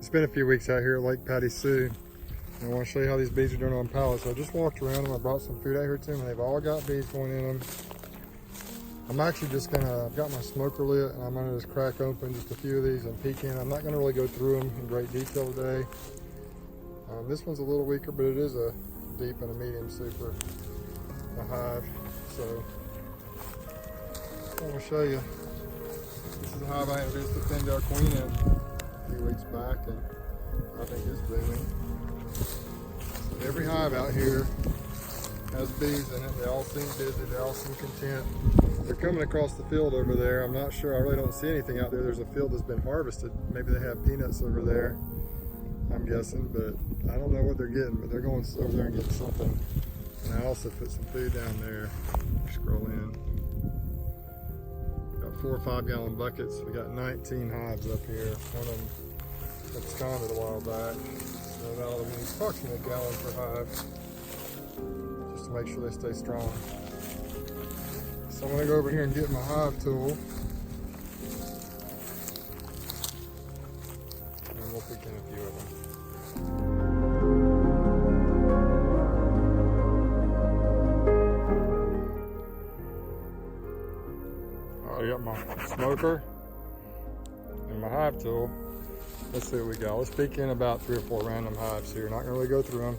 It's been a few weeks out here at Lake Patti Sue. And I want to show you how these bees are doing on pallets. So I just walked around them. I brought some food out here to them, and they've all got bees going in them. I'm actually just I've got my smoker lit, and I'm gonna just crack open just a few of these and peek in. I'm not gonna really go through them in great detail today. This one's a little weaker, but it is a deep and a medium super, a hive. So I'm gonna show you. This is a hive I introduced the female queen in a few weeks back, and I think it's booming. So every hive out here has bees in it. They all seem busy, they all seem content. They're coming across the field over there. I'm not sure, I really don't see anything out there. There's a field that's been harvested. Maybe they have peanuts over there, I'm guessing, but I don't know what they're getting, but they're going over there and getting something. And I also put some food down there. Scroll in. Got 4 or 5 gallon buckets. We got 19 hives up here. One of them absconded a while back. So that'll be approximately a gallon per hive, just to make sure they stay strong. So I'm gonna go over here and get my hive tool. And we'll pick in a few of them. I got my smoker and my hive tool. Let's see what we got. Let's peek in about 3 or 4 random hives here. Not gonna really go through them.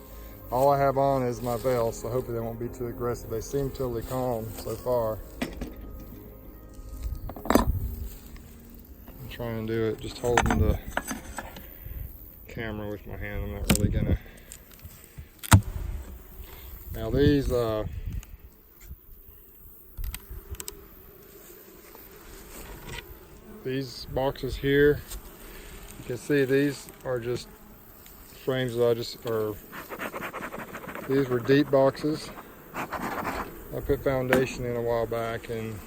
All I have on is my veil, so hopefully they won't be too aggressive. They seem totally calm so far. I'm trying to do it just holding the camera with my hand. I'm not really gonna. Now these boxes here, you can see these are just frames that these were deep boxes. I put foundation in a while back, and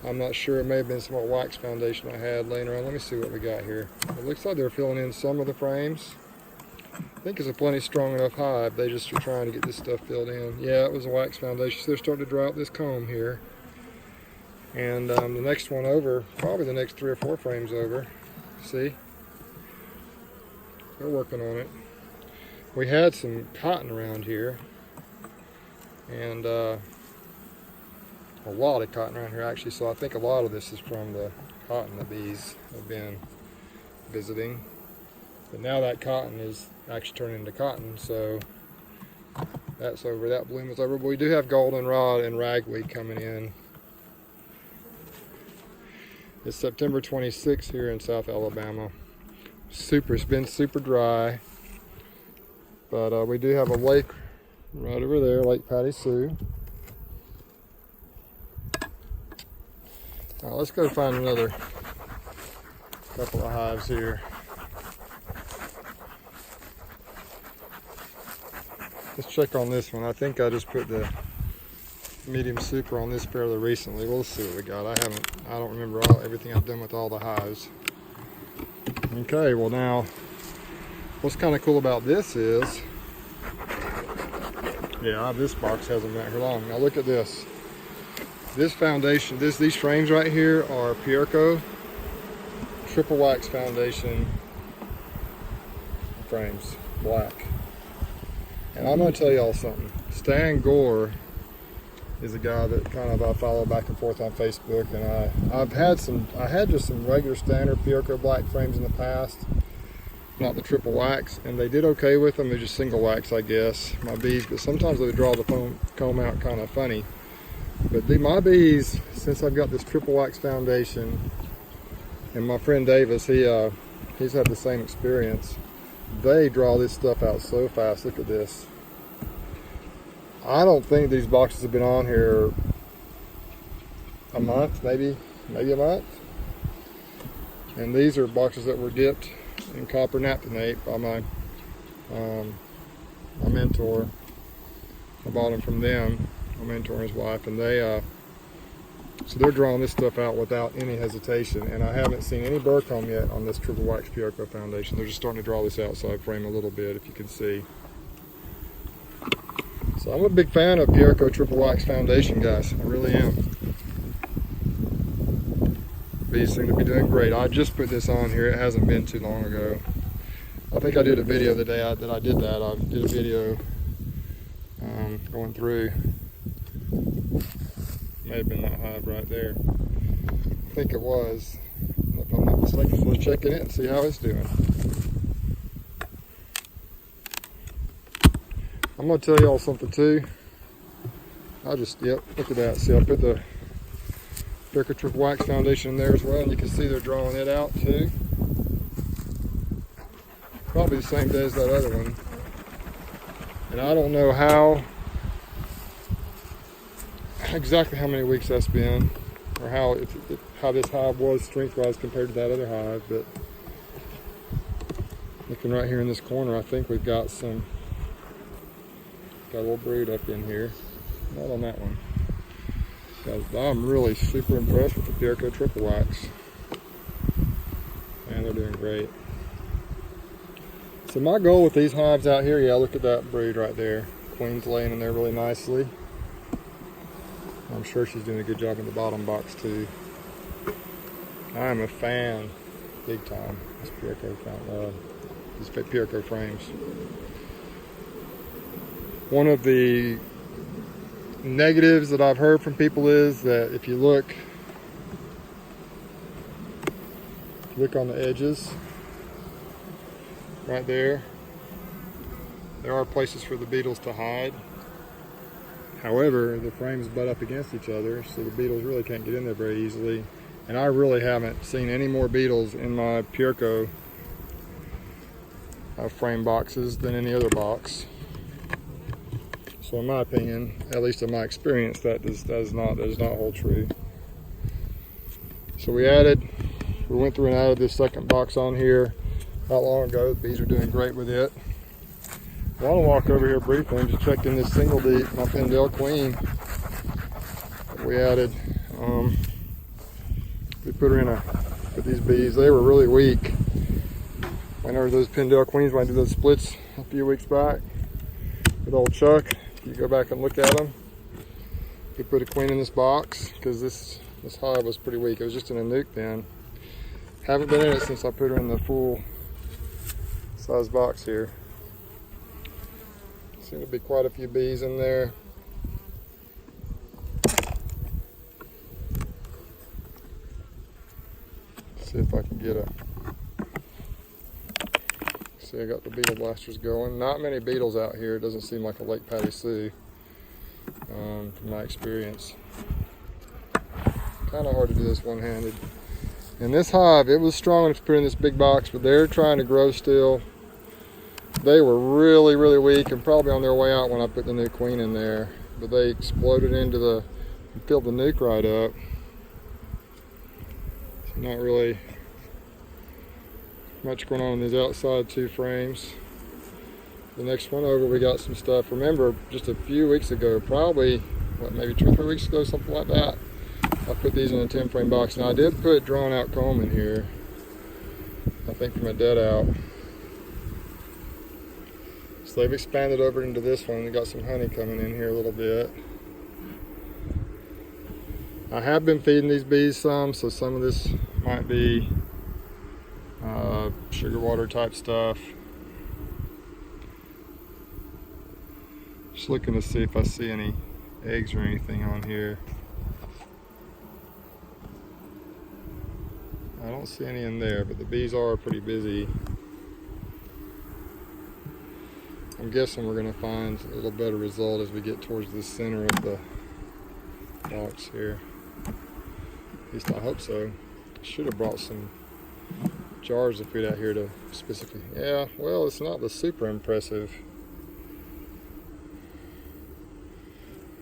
I'm not sure, it may have been some old wax foundation I had laying around. Let me see what we got here. It looks like they're filling in some of the frames. I think it's a plenty strong enough hive. They just are trying to get this stuff filled in. Yeah, it was a wax foundation. So they're starting to dry out this comb here. And the next one over, probably the next 3 or 4 frames over. See? They're working on it. We had some cotton around here, and a lot of cotton around here actually, so I think a lot of this is from the cotton the bees have been visiting. But now that cotton is actually turning into cotton, so that's over, that bloom is over. But we do have goldenrod and ragweed coming in. It's September 26th here in South Alabama. It's been super dry. But we do have a lake right over there, Lake Patti Sue. Now let's go find another couple of hives here. Let's check on this one. I think I just put the medium super on this fairly recently. We'll see what we got. I don't remember everything I've done with all the hives. Okay, well now, what's kind of cool about this is, yeah, this box hasn't been here long. Now look at this. This foundation, these frames right here are Pureco triple wax foundation frames, black. And I'm going to tell y'all something. Stan Gore is a guy that I follow back and forth on Facebook, and I had just some regular standard Pureco black frames in the past, not the triple wax, and they did okay with them. They're just single wax, I guess, my bees, but sometimes they draw the comb out kind of funny. But my bees, since I've got this triple wax foundation, and my friend Davis, he's had the same experience, they draw this stuff out so fast. Look at this. I don't think these boxes have been on here a month, maybe a month. And these are boxes that were dipped in copper naphthenate by my mentor. I bought them from them, my mentor and his wife, and so they're drawing this stuff out without any hesitation. And I haven't seen any burr comb yet on this triple wax Pureco foundation. They're just starting to draw this outside frame a little bit, if you can see. So I'm a big fan of Pureco triple wax foundation, guys. I really am. Bees seem to be doing great. I just put this on here. It hasn't been too long ago. I think I did a video the day that I did that. I did a video going through. May have been that hive right there. I think it was. If I'm not mistaken, we'll check it in and see how it's doing. I'm going to tell y'all something too. Yep, look at that. See, I put the beekeeper wax foundation in there as well, and you can see they're drawing it out too. Probably the same day as that other one. And I don't know exactly how many weeks that's been, or how this hive was strength-wise compared to that other hive, but looking right here in this corner, I think we've got a little brood up in here. Not on that one. I'm really super impressed with the beekeeper triple wax. And they're doing great. So my goal with these hives out here, yeah, look at that brood right there. Queen's laying in there really nicely. I'm sure she's doing a good job in the bottom box too. I am a fan, big time, these beekeeper frames. One of the negatives that I've heard from people is that if you look on the edges, right there are places for the beetles to hide. However, the frames butt up against each other, so the beetles really can't get in there very easily. And I really haven't seen any more beetles in my beekeeper frame boxes than any other box. So in my opinion, at least in my experience, that does not hold true. So we went through and added this second box on here not long ago. The bees are doing great with it. I want to walk over here briefly and just check in this single deep, my Pendel Queen that we added. We put her in with these bees. They were really weak. Whenever those Pendel Queens went to those splits a few weeks back with old Chuck, you go back and look at them. We put a queen in this box because this hive was pretty weak. It was just in a nuke then. Haven't been in it since I put her in the full size box here. Seem to be quite a few bees in there. See if I can get see, I got the beetle blasters going. Not many beetles out here. It doesn't seem like a Lake Patti Sue, from my experience. Kind of hard to do this one-handed. And this hive, it was strong enough to put in this big box, but they're trying to grow still. They were really, really weak and probably on their way out when I put the new queen in there. But they exploded and filled the nuke right up. So not really much going on in these outside two frames. The next one over, we got some stuff. Remember, just a few weeks ago, probably, maybe 2 or 3 weeks ago, something like that, I put these in a 10 frame box. Now I did put drawn out comb in here, I think from a dead out. So they've expanded over into this one. They got some honey coming in here a little bit. I have been feeding these bees some, so some of this might be sugar water type stuff. Just looking to see if I see any eggs or anything on here. I don't see any in there, but the bees are pretty busy. I'm guessing we're going to find a little better result as we get towards the center of the box here. At least I hope so. Should have brought some jars of food out here to specifically. Yeah, well, it's not the super impressive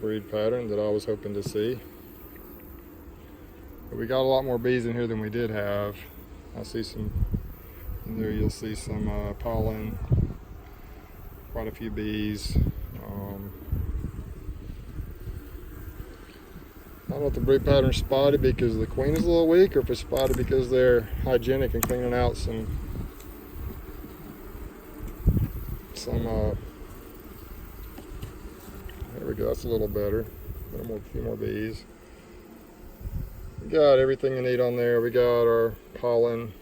breed pattern that I was hoping to see. But we got a lot more bees in here than we did have. I see some in there. You'll see some pollen. Quite a few bees. I don't know if the breed pattern's spotted because the queen is a little weak, or if it's spotted because they're hygienic and cleaning out some there we go, that's a little better. A few more bees. We got everything you need on there. We got our pollen.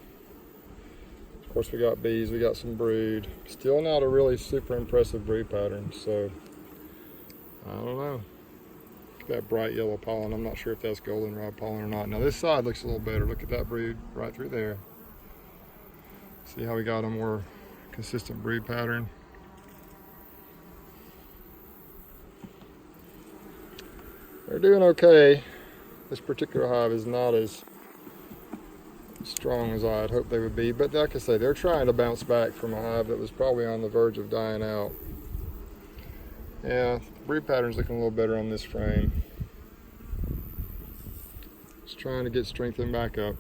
Of course, we got bees, we got some brood. Still not a really super impressive brood pattern, so I don't know. Look at that bright yellow pollen. I'm not sure if that's goldenrod pollen or not. Now this side looks a little better. Look at that brood right through there. See how we got a more consistent brood pattern. They're doing okay. This particular hive is not as strong as I'd hoped they would be, but like I say, they're trying to bounce back from a hive that was probably on the verge of dying out. Yeah, brood pattern's looking a little better on this frame. Just trying to get strengthened back up.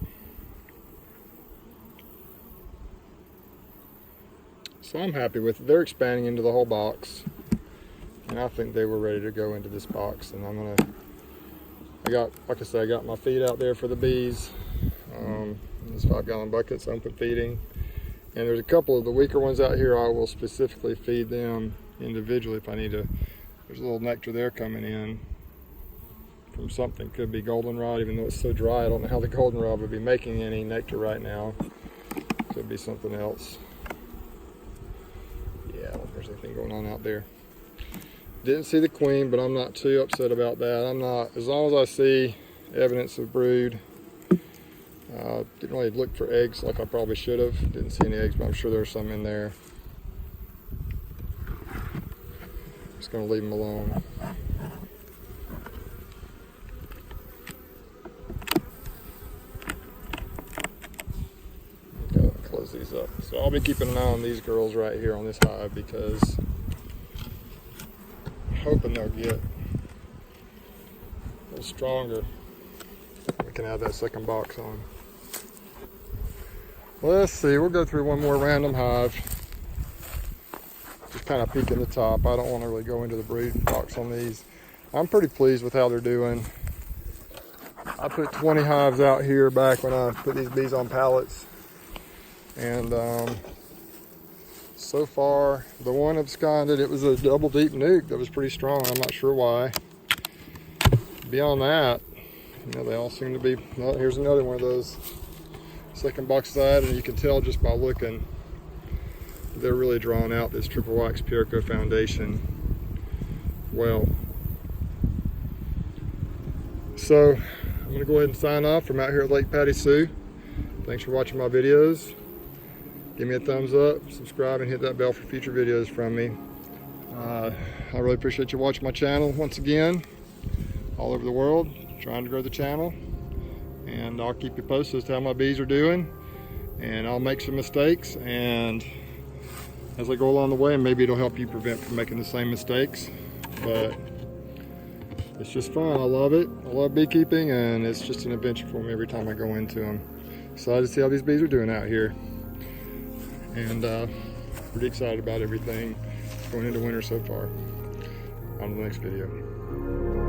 So I'm happy with it. They're expanding into the whole box, and I think they were ready to go into this box. And like I said, I got my feed out there for the bees. These 5-gallon buckets, open feeding. And there's a couple of the weaker ones out here. I will specifically feed them individually if I need to. There's a little nectar there coming in from something. Could be goldenrod, even though it's so dry. I don't know how the goldenrod would be making any nectar right now. Could be something else. Yeah, I don't think there's anything going on out there. Didn't see the queen, but I'm not too upset about that. I'm not, as long as I see evidence of brood. Didn't really look for eggs like I probably should have. Didn't see any eggs, but I'm sure there's some in there. Just gonna leave them alone. Okay, close these up. So I'll be keeping an eye on these girls right here on this hive, because I'm hoping they'll get a little stronger. We can add that second box on. Let's see, we'll go through one more random hive. Just kind of peeking the top. I don't want to really go into the brood box on these. I'm pretty pleased with how they're doing. I put 20 hives out here back when I put these bees on pallets. And so far, the one absconded, it was a double deep nuke that was pretty strong. I'm not sure why. Beyond that, you know, they all seem to be, well, here's another one of those second box side, and you can tell just by looking, they're really drawing out this triple wax Pureco foundation well. So I'm going to go ahead and sign off from out here at Lake Patti Sue. Thanks for watching my videos. Give me a thumbs up, subscribe, and hit that bell for future videos from me. I really appreciate you watching my channel once again, all over the world, trying to grow the channel. And I'll keep you posted as to how my bees are doing, and I'll make some mistakes, and as I go along the way, maybe it'll help you prevent from making the same mistakes. But it's just fun. I love it. I love beekeeping, and it's just an adventure for me every time I go into them. Excited to see how these bees are doing out here, and pretty excited about everything going into winter so far. On to the next video.